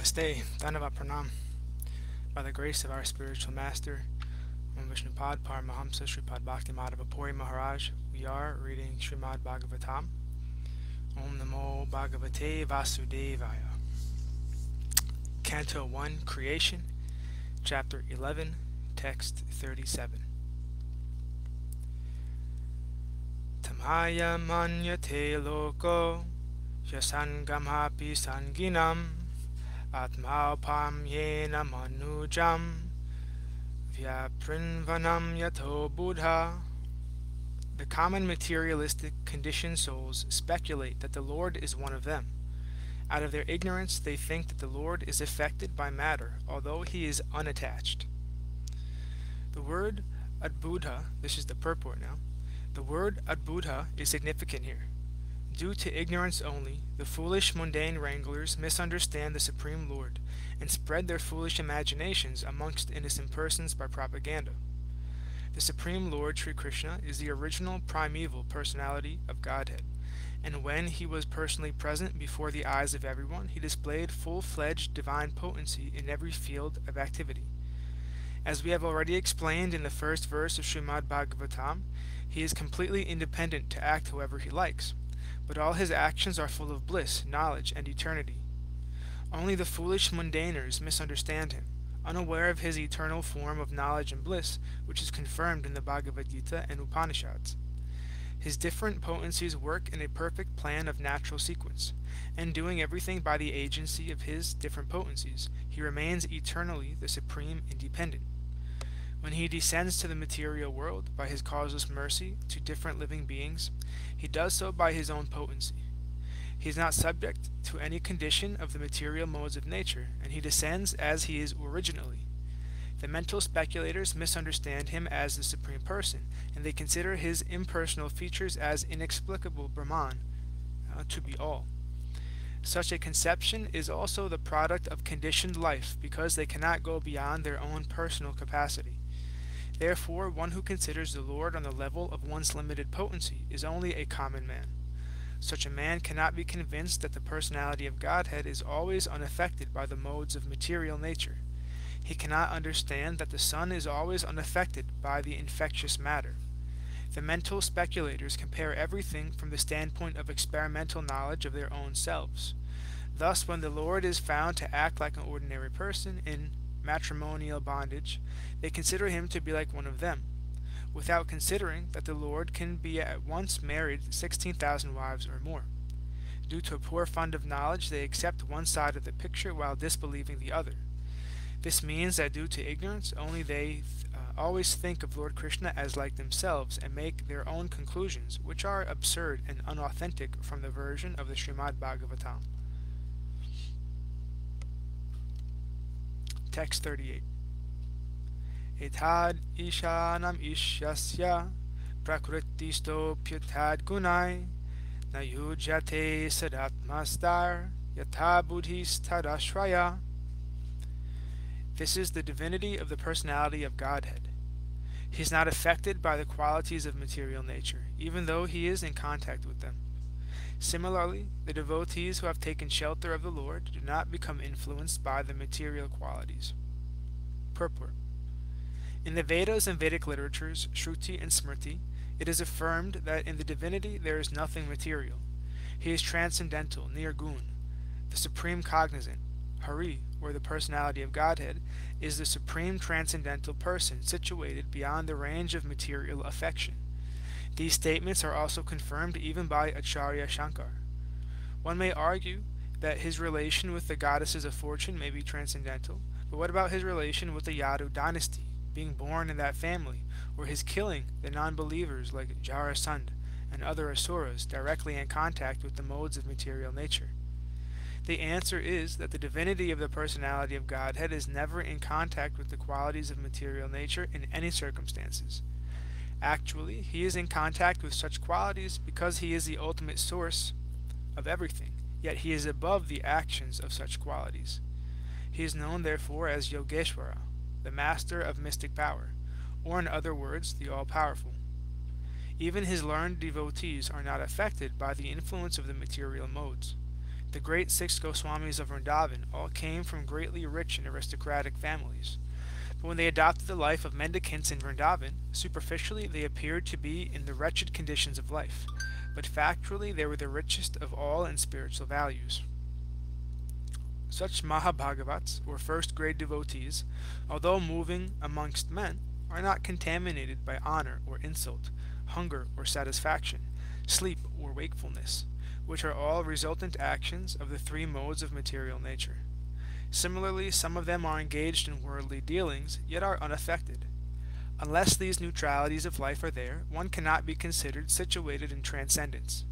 Namaste, Dhanava Pranam. By the grace of our spiritual master, Om Vishnupad Paramahamsa Sripad Bhaktimadhava Puri Maharaj, we are reading Śrīmad-Bhāgavatam. Om Namo Bhagavate Vasudevaya. Canto 1, Creation, Chapter 11, Text 37. Tamaya manyate loko yasangamhapi sanginam atmaupam yena manujam vyaprinvanam yato buddha. The common materialistic conditioned souls speculate that the Lord is one of them. Out of their ignorance, they think that the Lord is affected by matter, although he is unattached. The word Adbuddha, this is the purport now, the word Adbuddha is significant here. Due to ignorance only, the foolish mundane wranglers misunderstand the Supreme Lord and spread their foolish imaginations amongst innocent persons by propaganda. The Supreme Lord Sri Kṛṣṇa is the original primeval personality of Godhead, and when he was personally present before the eyes of everyone, he displayed full-fledged divine potency in every field of activity. As we have already explained in the first verse of Śrīmad-Bhāgavatam, he is completely independent to act however he likes, but all his actions are full of bliss, knowledge, and eternity. Only the foolish mundaners misunderstand him, unaware of his eternal form of knowledge and bliss, which is confirmed in the Bhagavad-Gita and Upanishads. His different potencies work in a perfect plan of natural sequence, and doing everything by the agency of his different potencies, he remains eternally the supreme independent. When he descends to the material world by his causeless mercy to different living beings, he does so by his own potency. He is not subject to any condition of the material modes of nature, and he descends as he is originally. The mental speculators misunderstand him as the Supreme Person, and they consider his impersonal features as inexplicable Brahman, to be all. Such a conception is also the product of conditioned life, because they cannot go beyond their own personal capacity. Therefore, one who considers the Lord on the level of one's limited potency is only a common man. Such a man cannot be convinced that the personality of Godhead is always unaffected by the modes of material nature. He cannot understand that the sun is always unaffected by the infectious matter. The mental speculators compare everything from the standpoint of experimental knowledge of their own selves. Thus, when the Lord is found to act like an ordinary person in matrimonial bondage, they consider him to be like one of them, without considering that the Lord can be at once married 16,000 wives or more. Due to a poor fund of knowledge, they accept one side of the picture while disbelieving the other. This means that due to ignorance, only they always think of Lord Kṛṣṇa as like themselves and make their own conclusions, which are absurd and unauthentic from the version of the Śrīmad-Bhāgavatam. Text 38. Etad ishanam ishyasya prakritisto pyutad gunai na yujate sadatmastar yata buddhis tadashraya. This is the divinity of the personality of Godhead. He is not affected by the qualities of material nature, even though he is in contact with them. Similarly, the devotees who have taken shelter of the Lord do not become influenced by the material qualities. Purport. In the Vedas and Vedic literatures, Shruti and Smriti, it is affirmed that in the divinity there is nothing material. He is transcendental, nirgun, the supreme cognizant. Hari, or the personality of Godhead, is the supreme transcendental person situated beyond the range of material affection. These statements are also confirmed even by Acharya Shankar. One may argue that his relation with the goddesses of fortune may be transcendental, but what about his relation with the Yadu dynasty, being born in that family, or his killing the non-believers like Jarasandha and other asuras directly in contact with the modes of material nature? The answer is that the divinity of the personality of Godhead is never in contact with the qualities of material nature in any circumstances. Actually, he is in contact with such qualities because he is the ultimate source of everything, yet he is above the actions of such qualities. He is known therefore as Yogeshwara, the master of mystic power, or in other words, the all-powerful. Even his learned devotees are not affected by the influence of the material modes. The great 6 Goswamis of Vrindavan all came from greatly rich and aristocratic families. But when they adopted the life of mendicants in Vrindavan, superficially they appeared to be in the wretched conditions of life, but factually they were the richest of all in spiritual values. Such Mahabhagavats, or first-grade devotees, although moving amongst men, are not contaminated by honor or insult, hunger or satisfaction, sleep or wakefulness, which are all resultant actions of the three modes of material nature. Similarly, some of them are engaged in worldly dealings, yet are unaffected. Unless these neutralities of life are there, one cannot be considered situated in transcendence.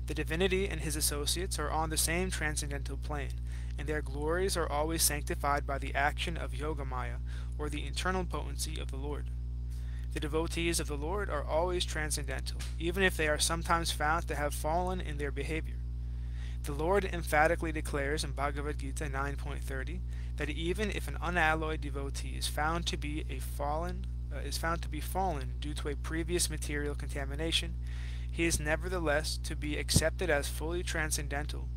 The divinity and his associates are on the same transcendental plane, and their glories are always sanctified by the action of Yogamaya, or the internal potency of the Lord. The devotees of the Lord are always transcendental, even if they are sometimes found to have fallen in their behavior. The Lord emphatically declares in Bhagavad Gita 9.30 that even if an unalloyed devotee is found to be fallen due to a previous material contamination, he is nevertheless to be accepted as fully transcendental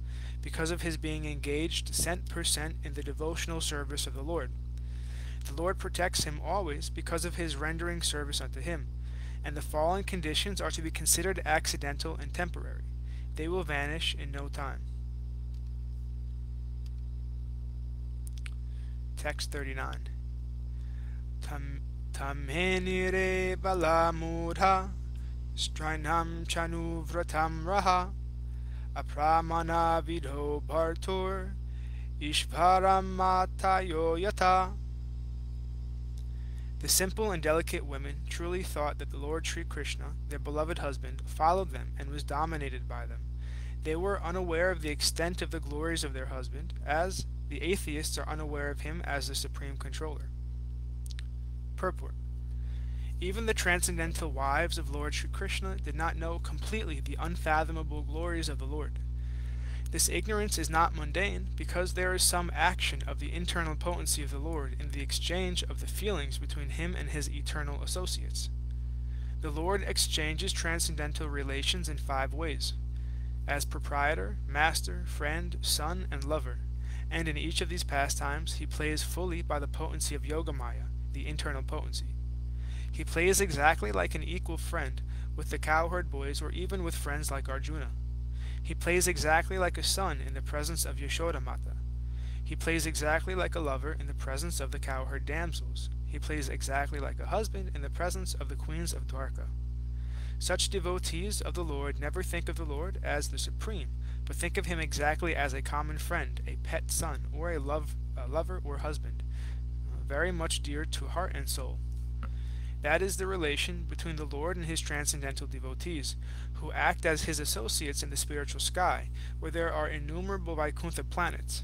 because of his being engaged cent per cent in the devotional service of the Lord. The Lord protects him always because of his rendering service unto him, and the fallen conditions are to be considered accidental and temporary. They will vanish in no time. Text 39. Tamhenire balamudha strainam chanuvratam raha apramana vidho bhartur ishvaram matayo yata. The simple and delicate women truly thought that the Lord Sri Kṛṣṇa, their beloved husband, followed them and was dominated by them. They were unaware of the extent of the glories of their husband, as the atheists are unaware of him as the supreme controller. Purport. Even the transcendental wives of Lord Sri Kṛṣṇa did not know completely the unfathomable glories of the Lord. This ignorance is not mundane, because there is some action of the internal potency of the Lord in the exchange of the feelings between him and his eternal associates. The Lord exchanges transcendental relations in 5 ways: as proprietor, master, friend, son, and lover, and in each of these pastimes he plays fully by the potency of Yogamaya, the internal potency. He plays exactly like an equal friend with the cowherd boys, or even with friends like Arjuna. He plays exactly like a son in the presence of Yashoda-mata. He plays exactly like a lover in the presence of the cowherd damsels. He plays exactly like a husband in the presence of the queens of Dvārakā. Such devotees of the Lord never think of the Lord as the supreme, but think of him exactly as a common friend, a pet son, or a lover or husband, very much dear to heart and soul. That is the relation between the Lord and his transcendental devotees, who act as his associates in the spiritual sky, where there are innumerable Vaikuntha planets.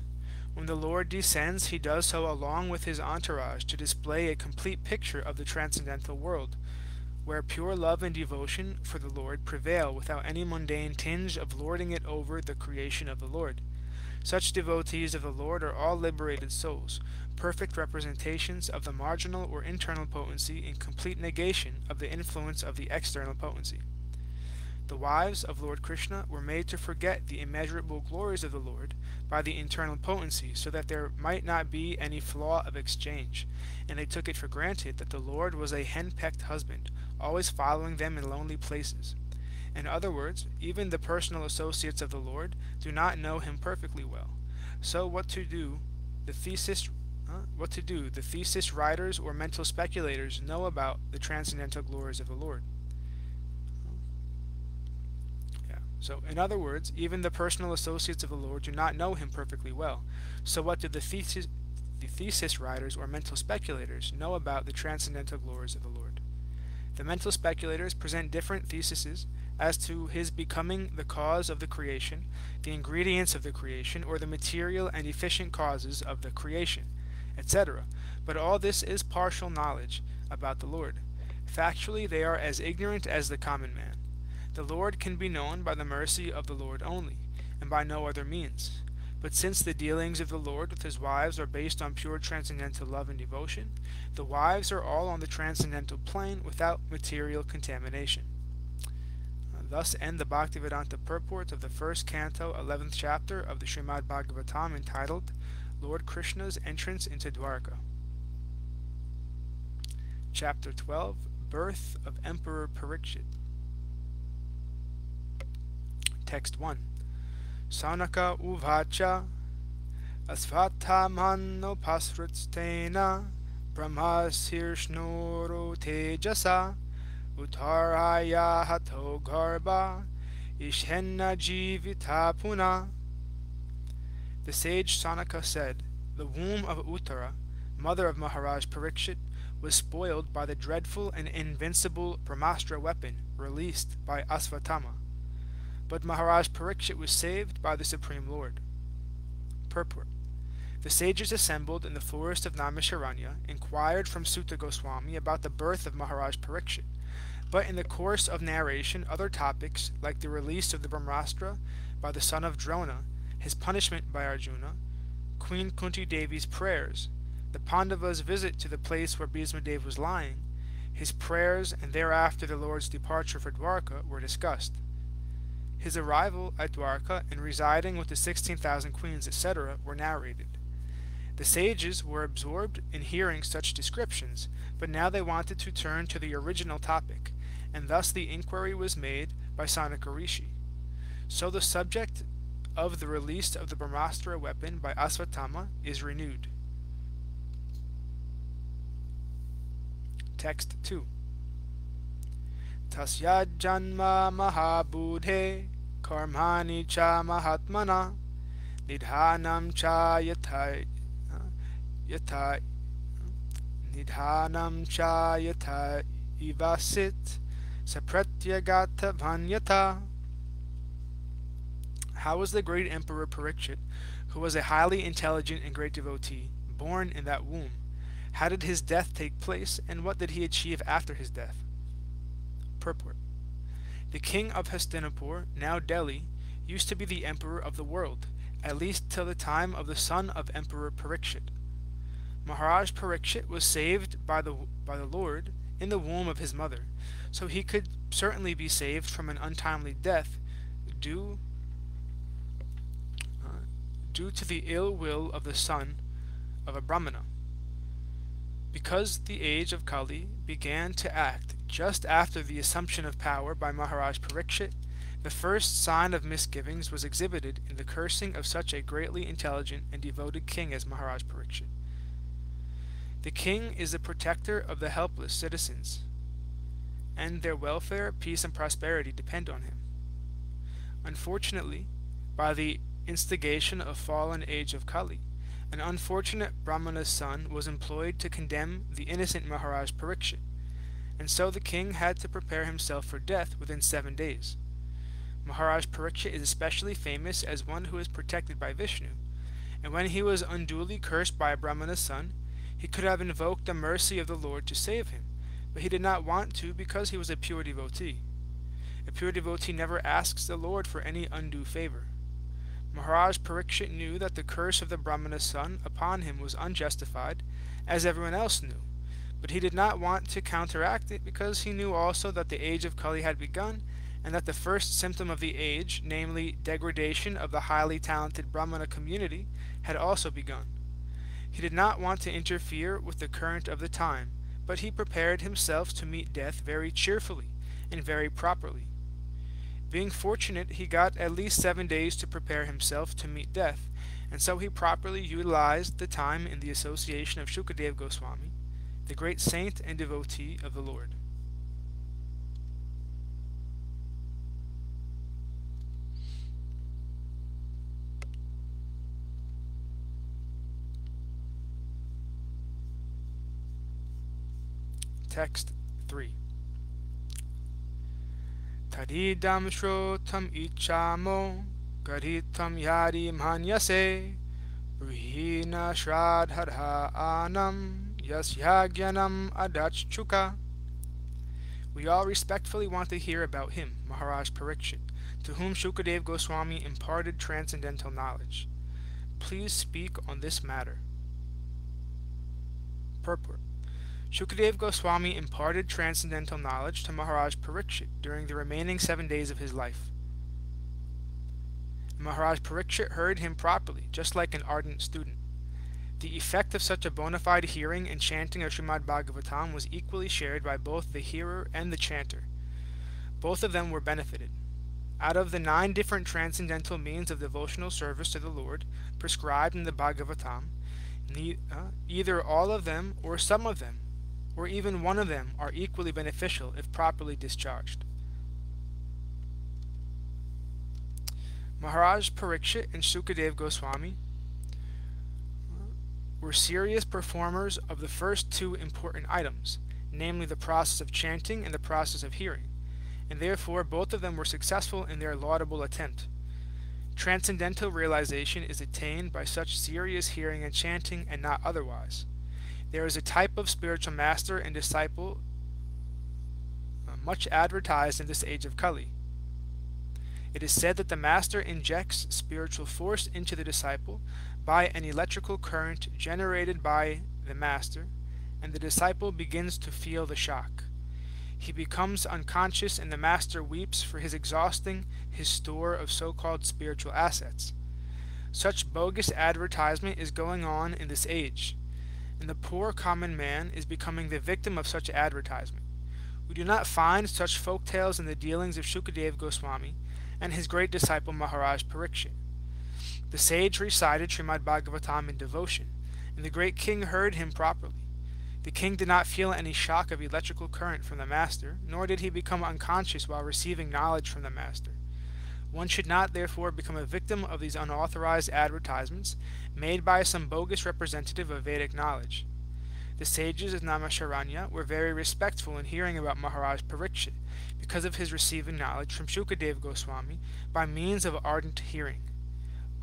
When the Lord descends, he does so along with his entourage to display a complete picture of the transcendental world, where pure love and devotion for the Lord prevail without any mundane tinge of lording it over the creation of the Lord. Such devotees of the Lord are all liberated souls, perfect representations of the marginal or internal potency in complete negation of the influence of the external potency. The wives of Lord Kṛṣṇa were made to forget the immeasurable glories of the Lord by the internal potency, so that there might not be any flaw of exchange, and they took it for granted that the Lord was a henpecked husband, always following them in lonely places. In other words, even the personal associates of the Lord do not know him perfectly well. So what to do? The thesis writers or mental speculators know about the transcendental glories of the Lord. So, in other words, even the personal associates of the Lord do not know him perfectly well. So what do the thesis writers or mental speculators know about the transcendental glories of the Lord? The mental speculators present different theses as to his becoming the cause of the creation, the ingredients of the creation, or the material and efficient causes of the creation, etc. But all this is partial knowledge about the Lord. Factually, they are as ignorant as the common man. The Lord can be known by the mercy of the Lord only, and by no other means. But since the dealings of the Lord with his wives are based on pure transcendental love and devotion, the wives are all on the transcendental plane without material contamination. Thus end the Bhaktivedanta purport of the first canto, 11th chapter of the Śrīmad-Bhāgavatam, entitled Lord Kṛṣṇa's Entrance into Dvārakā. Chapter 12, Birth of Emperor Parikshit. Text 1. Sanaka uvacha asvathamano pasrutstena brahmasiršnoro tejasa uttaraya hato garba ishhenna jivita puna. The sage Sanaka said, the womb of Uttara, mother of Maharaj Parikshit, was spoiled by the dreadful and invincible Brahmastra weapon released by Asvatthama. But Maharaj Parikshit was saved by the Supreme Lord. Purport. The sages assembled in the forest of Naimisharanya inquired from Sutta Goswami about the birth of Maharaj Parikshit, but in the course of narration other topics like the release of the Brahmastra by the son of Drona, his punishment by Arjuna, Queen Kunti Devi's prayers, the Pandavas' visit to the place where Bhismadev was lying, his prayers, and thereafter the Lord's departure for Dvārakā were discussed. His arrival at Dvārakā and residing with the 16,000 queens, etc., were narrated. The sages were absorbed in hearing such descriptions, but now they wanted to turn to the original topic, and thus the inquiry was made by Sanaka Rishi. So the subject of the release of the Brahmastra weapon by Asvatthama is renewed. Text 2. Tasya janma mahabudhe karmani cha mahatmana nidhanam cha yata ivasit sapratyagata vanyata. How was the great Emperor Parikshit, who was a highly intelligent and great devotee, born in that womb? How did his death take place, and what did he achieve after his death? Purport. The king of Hastinapur, now Delhi, used to be the emperor of the world, at least till the time of the son of Emperor Parikshit. Maharaj Parikshit was saved by the Lord in the womb of his mother, so he could certainly be saved from an untimely death due to the ill will of the son of a Brahmana. Because the age of Kali began to act just after the assumption of power by Maharaj Parikshit, the first sign of misgivings was exhibited in the cursing of such a greatly intelligent and devoted king as Maharaj Parikshit. The king is the protector of the helpless citizens, and their welfare, peace, and prosperity depend on him. Unfortunately, by the instigation of fallen age of Kali, an unfortunate Brahmana's son was employed to condemn the innocent Maharaj Parikshit, and so the king had to prepare himself for death within 7 days. Maharaj Parikshit is especially famous as one who is protected by Vishnu, and when he was unduly cursed by a Brahmana's son, he could have invoked the mercy of the Lord to save him, but he did not want to because he was a pure devotee. A pure devotee never asks the Lord for any undue favor. Maharaj Parikshit knew that the curse of the Brahmana's son upon him was unjustified, as everyone else knew, but he did not want to counteract it because he knew also that the age of Kali had begun, and that the first symptom of the age, namely degradation of the highly talented Brahmana community, had also begun. He did not want to interfere with the current of the time, but he prepared himself to meet death very cheerfully and very properly. Being fortunate, he got at least 7 days to prepare himself to meet death, and so he properly utilized the time in the association of Shukadev Goswami, the great saint and devotee of the Lord. Text 3. Tadidam shrotam ichamo garitam yadi manyase bruhina shradhadha anam yasyagyanam adachchuka. We all respectfully want to hear about him, Maharaj Parikshit, to whom Shukadev Goswami imparted transcendental knowledge. Please speak on this matter. Purport. Shukadeva Goswami imparted transcendental knowledge to Maharaj Parikshit during the remaining 7 days of his life. Maharaj Parikshit heard him properly, just like an ardent student. The effect of such a bona fide hearing and chanting of Śrīmad-Bhāgavatam was equally shared by both the hearer and the chanter. Both of them were benefited. Out of the 9 different transcendental means of devotional service to the Lord prescribed in the Bhagavatam, either all of them or some of them, or even one of them, are equally beneficial if properly discharged. Maharaj Parikshit and Shukadeva Goswami were serious performers of the first 2 important items, namely the process of chanting and the process of hearing, and therefore both of them were successful in their laudable attempt. Transcendental realization is attained by such serious hearing and chanting and not otherwise. There is a type of spiritual master and disciple much advertised in this age of Kali. It is said that the master injects spiritual force into the disciple by an electrical current generated by the master, and the disciple begins to feel the shock. He becomes unconscious and the master weeps for his exhausting his store of so-called spiritual assets. Such bogus advertisement is going on in this age, and the poor common man is becoming the victim of such advertisement. We do not find such folk tales in the dealings of Shukadeva Goswami and his great disciple Maharaj Parikshit. The sage recited Śrīmad-Bhāgavatam in devotion, and the great king heard him properly. The king did not feel any shock of electrical current from the master, nor did he become unconscious while receiving knowledge from the master. One should not therefore become a victim of these unauthorized advertisements made by some bogus representative of Vedic knowledge. The sages of Namasharanya were very respectful in hearing about Maharaj Parikshit because of his receiving knowledge from Shukadeva Goswami by means of ardent hearing.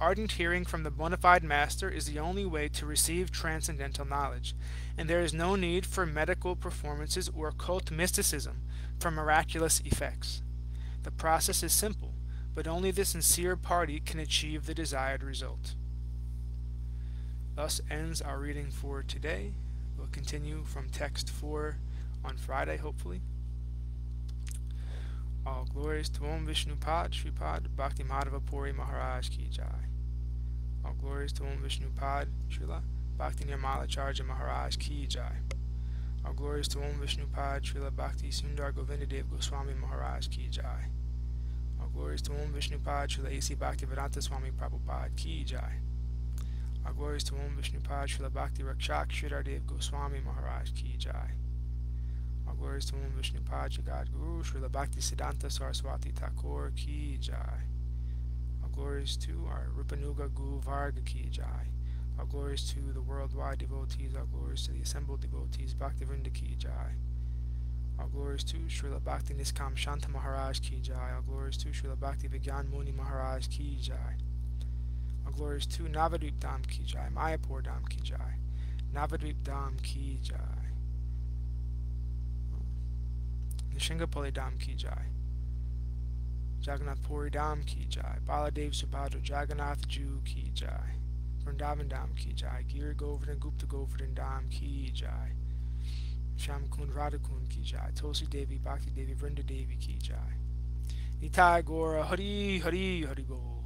Ardent hearing from the bona fide master is the only way to receive transcendental knowledge, and there is no need for medical performances or occult mysticism for miraculous effects. The process is simple, but only the sincere party can achieve the desired result. Thus ends our reading for today. We'll continue from text 4 on Friday, hopefully. All glories to Om Vishnupad Shripad Bhakti Madhava Puri Maharaj Ki Jai. All glories to Om Vishnupad Srila Bhakti Nirmala Charja Maharaj Ki Jai. All glories to Om Vishnupad Srila Bhakti Sundar Govindadev Goswami Maharaj Ki Jai. All glories to Om Vishnupad Srila A.C. Bhaktivedanta Swami Prabhupada Ki Jai. All glories to Om Vishnupad Srila Bhakti Rakshak Sridhar Dev Goswami Maharaj Ki Jai. All glories to Om Vishnupad Jagat Guru Srila Bhakti Siddhanta Saraswati Thakur Ki Jai. All glories to our Rupanuga Guru Varga Ki Jai. All glories to the worldwide devotees. All glories to the assembled devotees. Bhaktivinoda Ki Jai. All glories to Srila Bhakti Niskam Shanta Maharaj Ki Jai. All glories to Srila Bhakti Vigyan Muni Maharaj Ki Jai. All glories to Navadvip Dham Ki Jai. Mayapur Dham Ki Jai. Navadvip Dham Ki Jai. Nishingapali Dham Ki Jai. Jagannath Puri Dham Ki Jai. Baladev Subhadra Jagannath Jew Ki Jai. Vrindavan Dham Ki Jai. Giri Govardhan Gupta Govardhan Dham Ki Jai. Shyam-Kund Radha-Kund Ki Jai. Tulsi Devi Bhakti Devi Vrinda Devi Ki Jai. Nitai Gora Hari Hari Hari Bol.